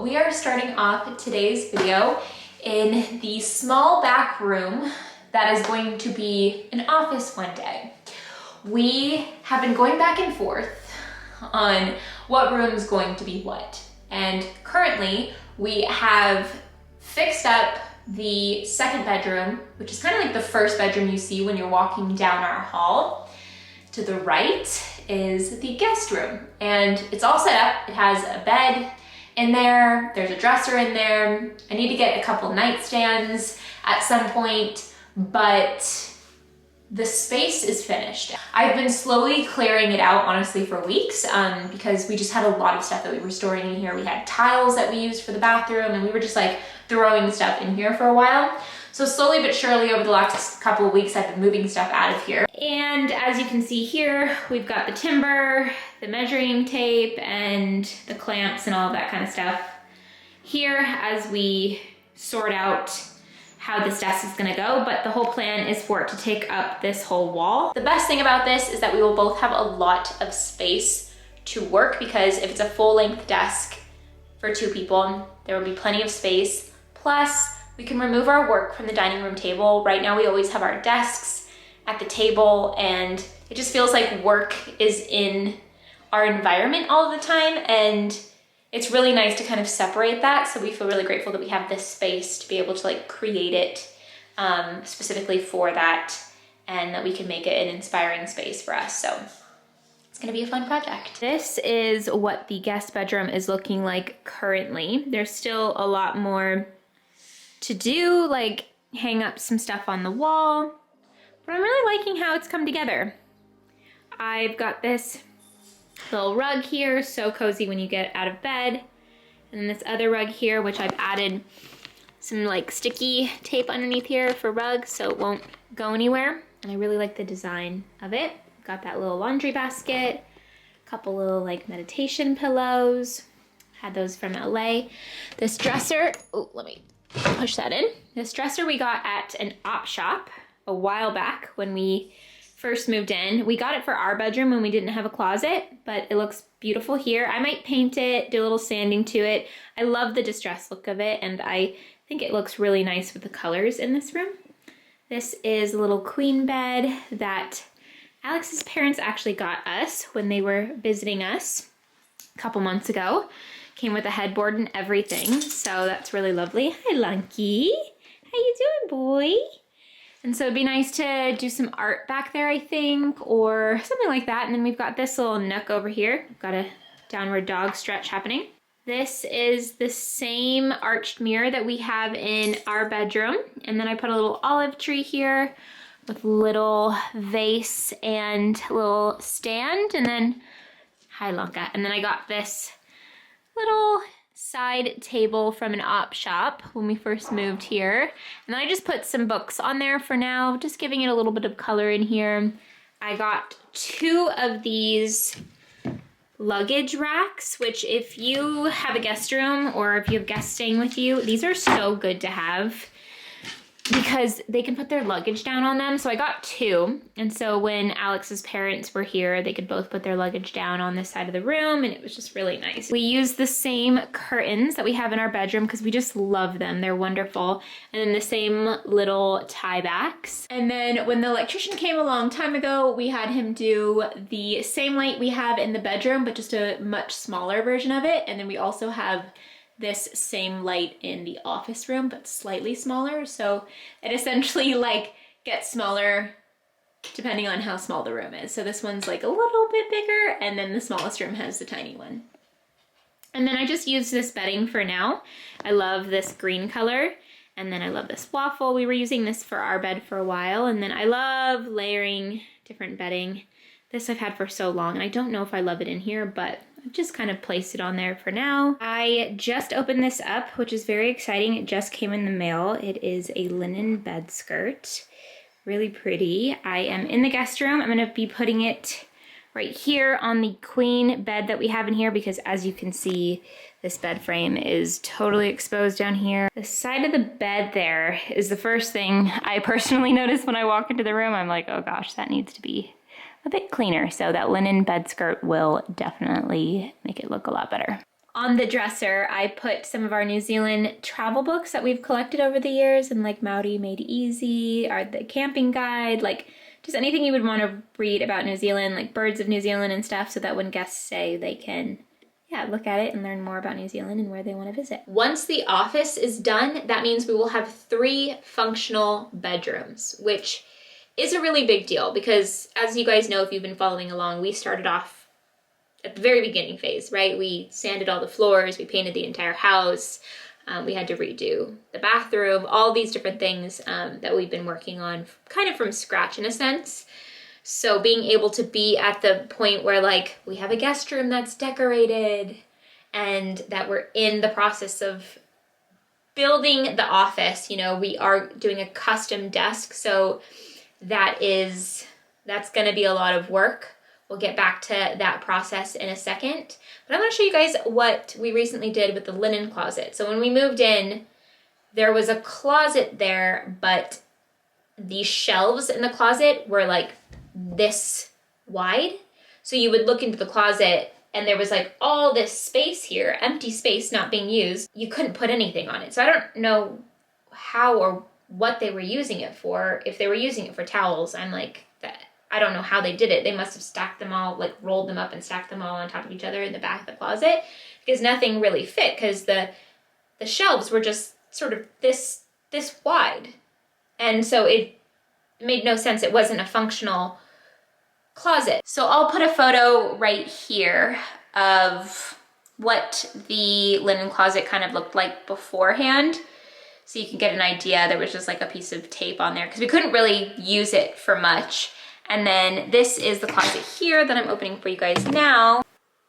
we are starting off today's video in the small back room that is going to be an office one day. We have been going back and forth on what room is going to be what. And currently we have fixed up the second bedroom, which is kind of like the first bedroom you see when you're walking down our hall. To the right is the guest room, and it's all set up. It has a bed in there, there's a dresser in there. I need to get a couple nightstands at some point, but the space is finished. I've been slowly clearing it out, honestly, for weeks because we just had a lot of stuff that we were storing in here. We had tiles that we used for the bathroom, and we were just like throwing stuff in here for a while. So slowly but surely over the last couple of weeks, I've been moving stuff out of here. And as you can see here, we've got the timber, the measuring tape, and the clamps and all of that kind of stuff here as we sort out how this desk is gonna go, but the whole plan is for it to take up this whole wall. The best thing about this is that we will both have a lot of space to work, because if it's a full-length desk for two people, there will be plenty of space. Plus, we can remove our work from the dining room table. Right now we always have our desks at the table, and it just feels like work is in our environment all the time, and it's really nice to kind of separate that. So we feel really grateful that we have this space to be able to like create it specifically for that, and that we can make it an inspiring space for us. So it's gonna be a fun project. This is what the guest bedroom is looking like currently. There's still a lot more to do, like hang up some stuff on the wall, but I'm really liking how it's come together. I've got this little rug here, so cozy when you get out of bed, and then this other rug here, which I've added some like sticky tape underneath here for rugs so it won't go anywhere, and I really like the design of it. Got that little laundry basket, a couple little like meditation pillows, had those from LA. This dresser, oh, let me push that in. This dresser we got at an op shop a while back when we first moved in. We got it for our bedroom when we didn't have a closet, but it looks beautiful here. I might paint it, do a little sanding to it. I love the distressed look of it, and I think it looks really nice with the colors in this room. This is a little queen bed that Alex's parents actually got us when they were visiting us a couple months ago. Came with a headboard and everything, so that's really lovely. Hi, Lunky. How you doing, boy? And so it'd be nice to do some art back there, I think, or something like that. And then we've got this little nook over here. We've got a downward dog stretch happening. This is the same arched mirror that we have in our bedroom. And then I put a little olive tree here with little vase and little stand. And then, hi, Lanka. And then I got this little side table from an op shop when we first moved here. And then I just put some books on there for now, just giving it a little bit of color in here. I got two of these luggage racks, which if you have a guest room or if you have guests staying with you, these are so good to have because they can put their luggage down on them. So I got two. And so when Alex's parents were here, they could both put their luggage down on this side of the room, and it was just really nice. We use the same curtains that we have in our bedroom because we just love them. They're wonderful. And then the same little tie backs. And then when the electrician came a long time ago, we had him do the same light we have in the bedroom, but just a much smaller version of it. And then we also have this same light in the office room, but slightly smaller. So it essentially like gets smaller depending on how small the room is. So this one's like a little bit bigger, and then the smallest room has the tiny one. And then I just use this bedding for now. I love this green color. And then I love this waffle. We were using this for our bed for a while. And then I love layering different bedding. This I've had for so long, and I don't know if I love it in here, but I've just kind of placed it on there for now. I just opened this up, which is very exciting. It just came in the mail. It is a linen bed skirt. Really pretty. I am in the guest room. I'm gonna be putting it right here on the queen bed that we have in here because, as you can see, this bed frame is totally exposed down here. The side of the bed there is the first thing I personally noticed when I walk into the room. I'm like, oh gosh, that needs to be a bit cleaner. So that linen bed skirt will definitely make it look a lot better. On the dresser, I put some of our New Zealand travel books that we've collected over the years, and like Maori Made Easy, or the camping guide, like just anything you would want to read about New Zealand, like birds of New Zealand and stuff, so that when guests stay, they can, yeah, look at it and learn more about New Zealand and where they want to visit. Once the office is done, that means we will have 3 functional bedrooms, which is a really big deal because, as you guys know, if you've been following along, we started off at the very beginning phase, right? We sanded all the floors, we painted the entire house, we had to redo the bathroom, all these different things that we've been working on kind of from scratch in a sense. So being able to be at the point where like we have a guest room that's decorated and that we're in the process of building the office, you know, we are doing a custom desk. So that's gonna be a lot of work. We'll get back to that process in a second. But I want to show you guys what we recently did with the linen closet. So when we moved in, there was a closet there, but the shelves in the closet were like this wide. So you would look into the closet and there was like all this space here, empty space not being used. You couldn't put anything on it. So I don't know how or what they were using it for. If they were using it for towels, I'm like, I don't know how they did it. They must have stacked them all, like rolled them up and stacked them all on top of each other in the back of the closet because nothing really fit because the shelves were just sort of this wide. And so it made no sense. It wasn't a functional closet. So I'll put a photo right here of what the linen closet kind of looked like beforehand. So you can get an idea. There was just like a piece of tape on there because we couldn't really use it for much. And then this is the closet here that I'm opening for you guys now.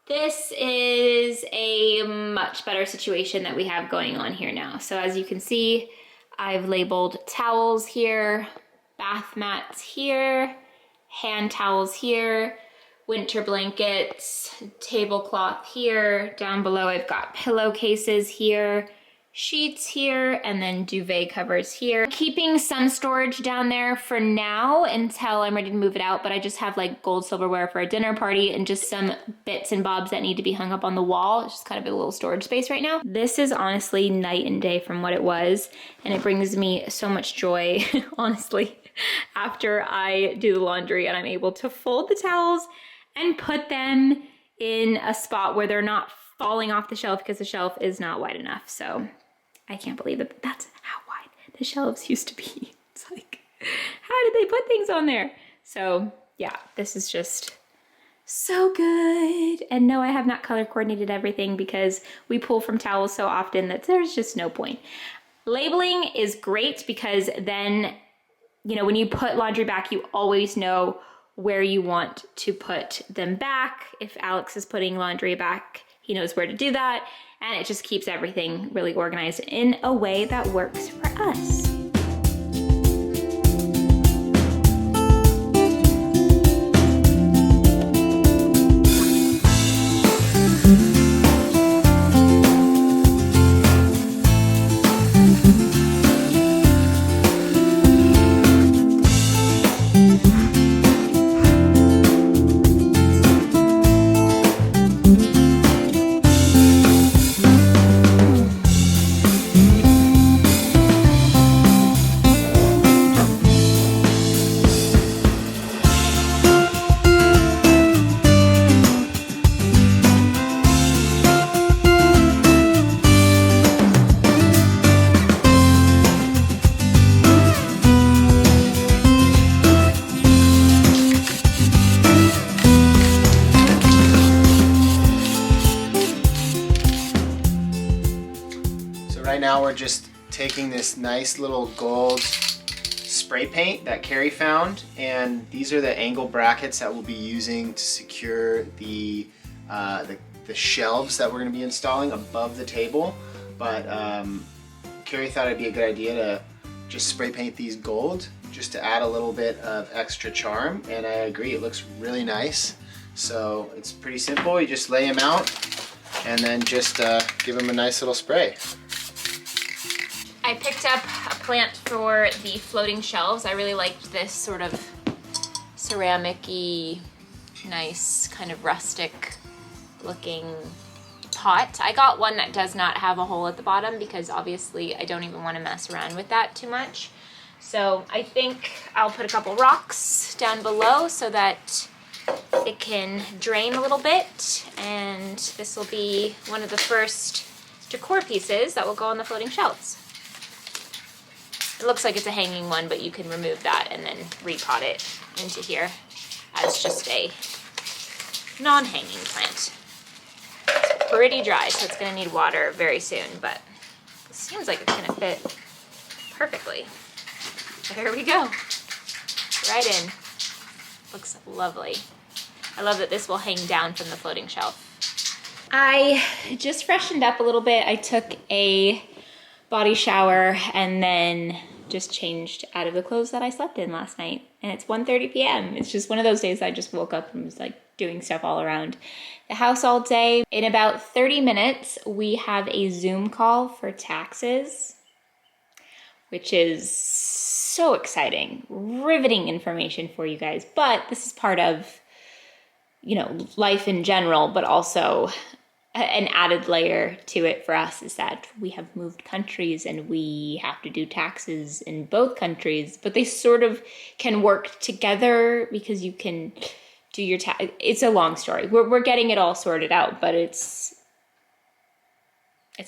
This is a much better situation that we have going on here now. So as you can see, I've labeled towels here, bath mats here, hand towels here, winter blankets, tablecloth here. Down below I've got pillowcases here, sheets here, and then duvet covers here. Keeping some storage down there for now until I'm ready to move it out, but I just have like gold silverware for a dinner party and just some bits and bobs that need to be hung up on the wall. It's just kind of a little storage space right now. This is honestly night and day from what it was, and it brings me so much joy, honestly, after I do the laundry and I'm able to fold the towels and put them in a spot where they're not falling off the shelf because the shelf is not wide enough. So I can't believe that that's how wide the shelves used to be. It's like, how did they put things on there? So yeah, this is just so good. And no, I have not color coordinated everything because we pull from towels so often that there's just no point. Labeling is great because then, you know, when you put laundry back, you always know where you want to put them back. If Alex is putting laundry back, he knows where to do that. And it just keeps everything really organized in a way that works for us. Now we're just taking this nice little gold spray paint that Carrie found, and these are the angle brackets that we'll be using to secure the shelves that we're going to be installing above the table. But Carrie thought it'd be a good idea to just spray paint these gold just to add a little bit of extra charm, and I agree, it looks really nice. So it's pretty simple. You just lay them out and then just give them a nice little spray. I picked up a plant for the floating shelves. I really liked this sort of ceramic-y, nice, kind of rustic looking hot. I got one that does not have a hole at the bottom because obviously I don't even want to mess around with that too much. So I think I'll put a couple rocks down below so that it can drain a little bit, and this will be one of the first decor pieces that will go on the floating shelves. It looks like it's a hanging one, but you can remove that and then repot it into here as just a non-hanging plant. It's pretty dry, so it's gonna need water very soon, but it seems like it's gonna fit perfectly. There we go, right in. Looks lovely. I love that this will hang down from the floating shelf. I just freshened up a little bit. I took a body shower and then just changed out of the clothes that I slept in last night. And it's 1:30 p.m. It's just one of those days I just woke up and was like doing stuff all around the house all day. In about 30 minutes, we have a Zoom call for taxes, which is so exciting, riveting information for you guys. But this is part of, you know, life in general, but also an added layer to it for us is that we have moved countries and we have to do taxes in both countries, but they sort of can work together because you can do your tax. It's a long story. We're getting it all sorted out, but it's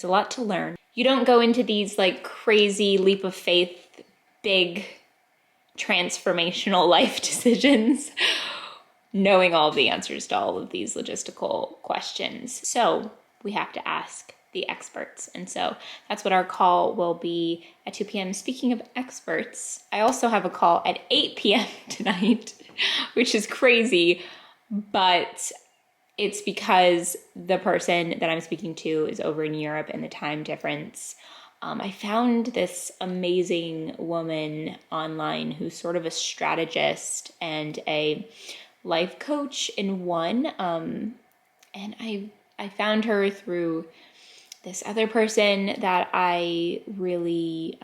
a lot to learn. You don't go into these like crazy leap of faith, big transformational life decisions knowing all of the answers to all of these logistical questions. So we have to ask the experts. And so that's what our call will be at 2 p.m. Speaking of experts, I also have a call at 8 p.m. tonight, which is crazy, but it's because the person that I'm speaking to is over in Europe and the time difference. I found this amazing woman online who's sort of a strategist and a life coach in one. And I found her through this other person that I really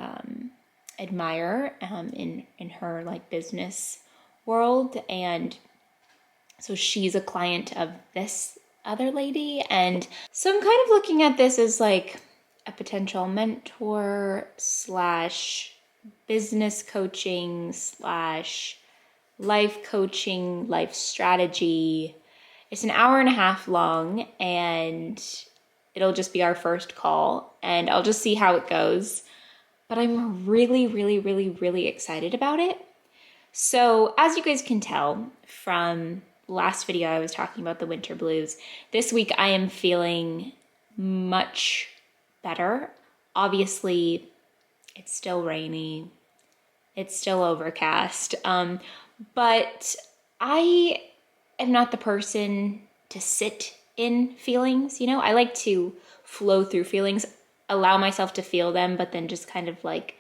admire in her like business world. And so she's a client of this other lady. And so I'm kind of looking at this as like a potential mentor slash business coaching slash life coaching, life strategy. It's an hour and a half long and it'll just be our first call and I'll just see how it goes. But I'm really, really, really, really excited about it. So as you guys can tell from last video, I was talking about the winter blues. This week I am feeling much better. Obviously, it's still rainy. It's still overcast. But I am not the person to sit in feelings, you know? I like to flow through feelings, allow myself to feel them, but then just kind of like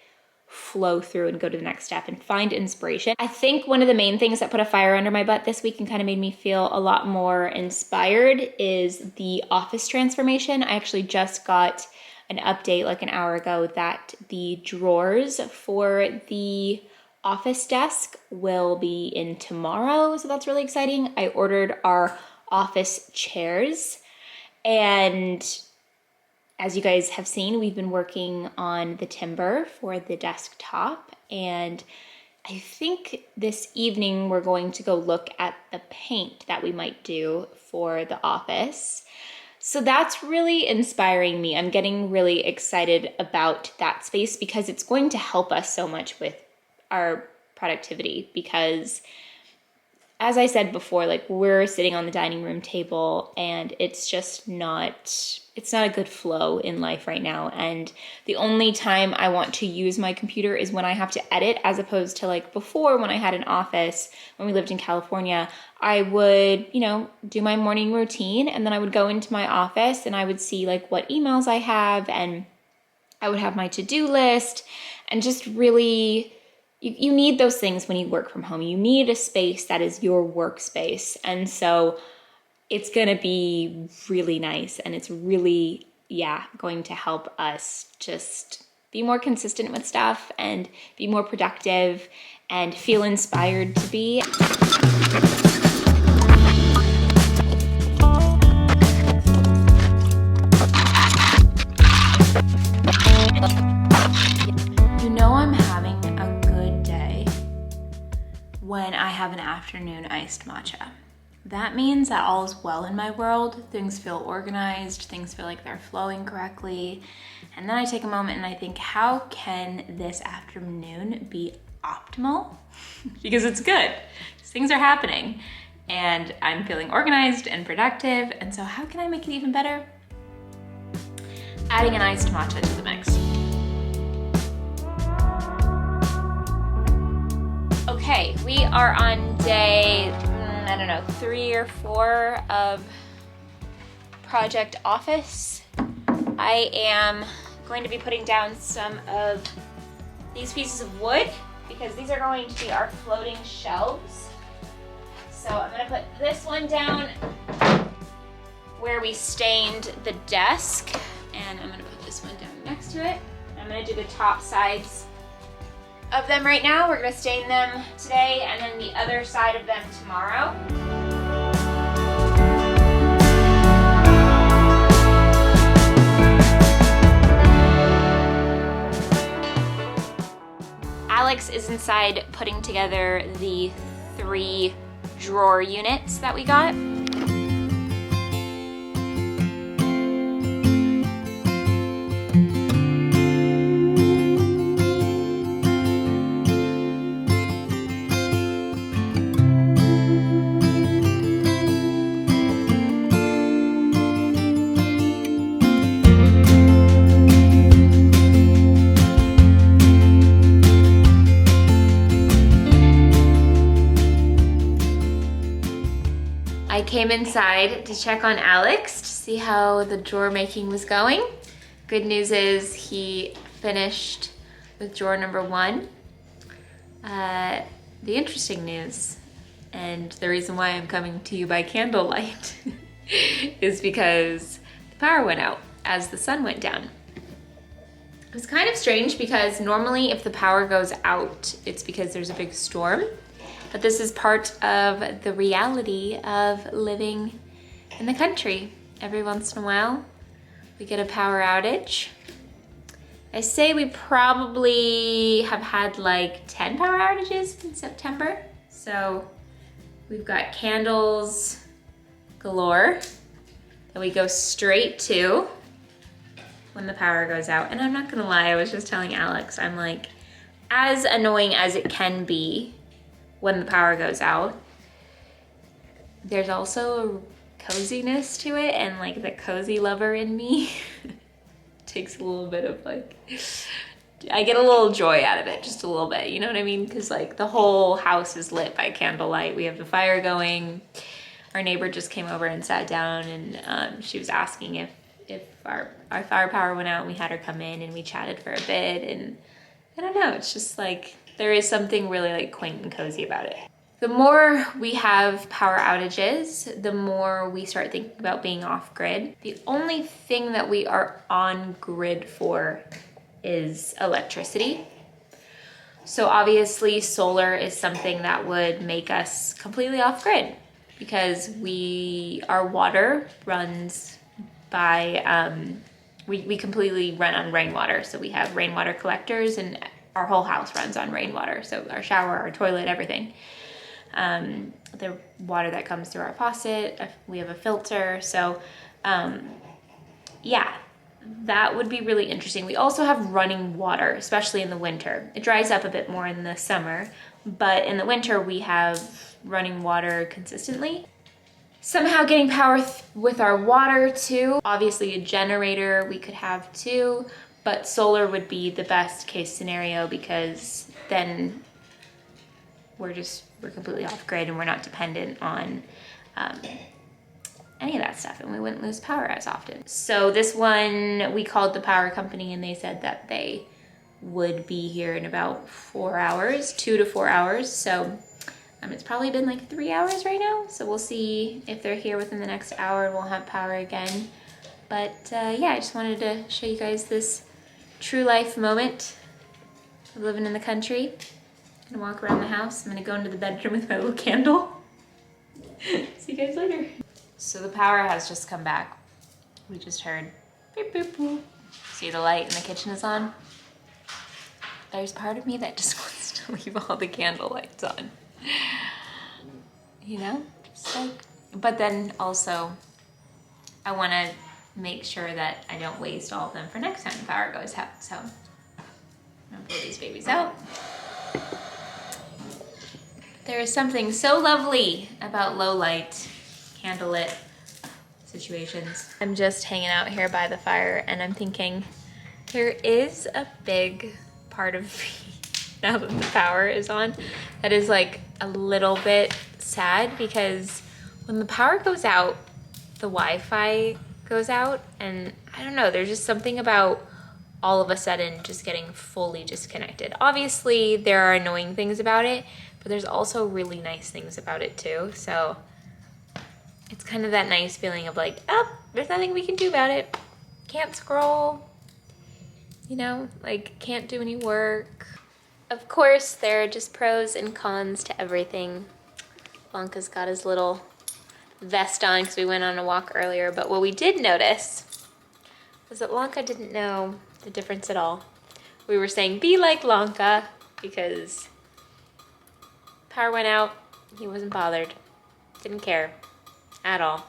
flow through and go to the next step and find inspiration. I think one of the main things that put a fire under my butt this week and kind of made me feel a lot more inspired is the office transformation. I actually just got an update like an hour ago that the drawers for the office desk will be in tomorrow, so that's really exciting. I ordered our office chairs, and as you guys have seen, we've been working on the timber for the desktop, and I think this evening we're going to go look at the paint that we might do for the office. So that's really inspiring me. I'm getting really excited about that space because it's going to help us so much with our productivity, because as I said before, like we're sitting on the dining room table and it's just not a good flow in life right now. And the only time I want to use my computer is when I have to edit, as opposed to like before when I had an office, when we lived in California, I would, you know, do my morning routine and then I would go into my office and I would see like what emails I have and I would have my to-do list and just really, you need those things when you work from home. You need a space that is your workspace. And so it's going to be really nice and it's really, going to help us just be more consistent with stuff and be more productive and feel inspired to be. afternoon iced matcha. That means that all is well in my world. Things feel organized, things feel like they're flowing correctly. And then I take a moment and I think, how can this afternoon be optimal? Because it's good. Things are happening and I'm feeling organized and productive. And so how can I make it even better? Adding an iced matcha to the mix. Okay, we are on day, I don't know, 3 or 4 of Project Office. I am going to be putting down some of these pieces of wood because these are going to be our floating shelves. So I'm gonna put this one down where we stained the desk, and I'm gonna put this one down next to it. I'm gonna do the top sides of them right now. We're gonna stain them today and then the other side of them tomorrow. Alex is inside putting together the 3 drawer units that we got. I came inside to check on Alex to see how the drawer making was going. Good news is he finished with drawer number 1. The interesting news, and the reason why I'm coming to you by candlelight, is because the power went out as the sun went down. It was kind of strange because normally if the power goes out, it's because there's a big storm. But this is part of the reality of living in the country. Every once in a while, we get a power outage. I say we probably have had like 10 power outages in September. So we've got candles galore that we go straight to when the power goes out. And I'm not gonna lie, I was just telling Alex, I'm like, as annoying as it can be when the power goes out, there's also a coziness to it, and like the cozy lover in me takes a little bit of like, I get a little joy out of it, just a little bit, you know what I mean? Because like the whole house is lit by candlelight. We have the fire going. Our neighbor just came over and sat down, and she was asking if our fire power went out, and we had her come in and we chatted for a bit, and I don't know, it's just like, there is something really like quaint and cozy about it. The more we have power outages, the more we start thinking about being off grid. The only thing that we are on grid for is electricity. So obviously solar is something that would make us completely off grid because our water runs by, we completely run on rainwater. So we have rainwater collectors and our whole house runs on rainwater. So our shower, our toilet, everything. The water that comes through our faucet, we have a filter. So yeah, that would be really interesting. We also have running water, especially in the winter. It dries up a bit more in the summer, but in the winter we have running water consistently. Somehow getting power with our water too. Obviously a generator we could have too, but solar would be the best case scenario because then we're completely off grid and we're not dependent on any of that stuff, and we wouldn't lose power as often. So this one, we called the power company and they said that they would be here in about 4 hours, 2 to 4 hours. So it's probably been like 3 hours right now. So we'll see if they're here within the next hour, we'll have power again. But yeah, I just wanted to show you guys this true life moment of living in the country. I'm gonna walk around the house. I'm gonna go into the bedroom with my little candle. See you guys later. So the power has just come back. We just heard beep, beep, boop. See the light in the kitchen is on? There's part of me that just wants to leave all the candle lights on. you know, just like, but then also I want to make sure that I don't waste all of them for next time the power goes out. So I'm gonna pull these babies out. There is something so lovely about low light, candlelit situations. I'm just hanging out here by the fire and I'm thinking there is a big part of me now that the power is on that is like a little bit sad, because when the power goes out, the Wi-Fi goes out, and I don't know, there's just something about all of a sudden just getting fully disconnected. Obviously there are annoying things about it, but there's also really nice things about it too. So it's kind of that nice feeling of like, oh, there's nothing we can do about it. Can't scroll, you know, like can't do any work. Of course, there are just pros and cons to everything. Blanca's got his little vest on because we went on a walk earlier, but what we did notice was that Lanka didn't know the difference at all. We were saying, be like Lanka, because power went out, he wasn't bothered. Didn't care at all.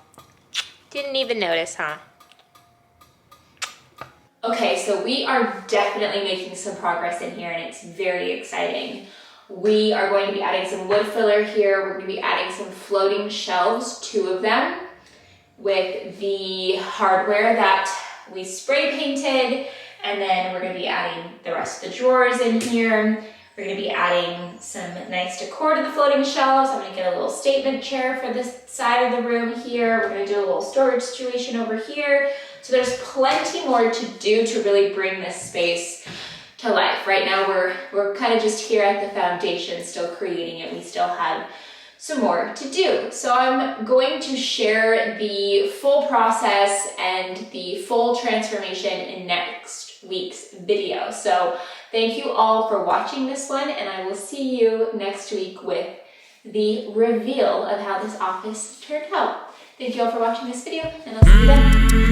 Didn't even notice, huh? Okay, so we are definitely making some progress in here and it's very exciting. We are going to be adding some wood filler here. We're going to be adding some floating shelves, 2 of them, with the hardware that we spray painted. And then we're going to be adding the rest of the drawers in here. We're going to be adding some nice decor to the floating shelves. I'm going to get a little statement chair for this side of the room here. We're going to do a little storage situation over here. So there's plenty more to do to really bring this space to life. Right now we're kind of just here at the foundation, still creating it. We still have some more to do. So I'm going to share the full process and the full transformation in next week's video. So thank you all for watching this one, and I will see you next week with the reveal of how this office turned out. Thank you all for watching this video, and I'll see you then.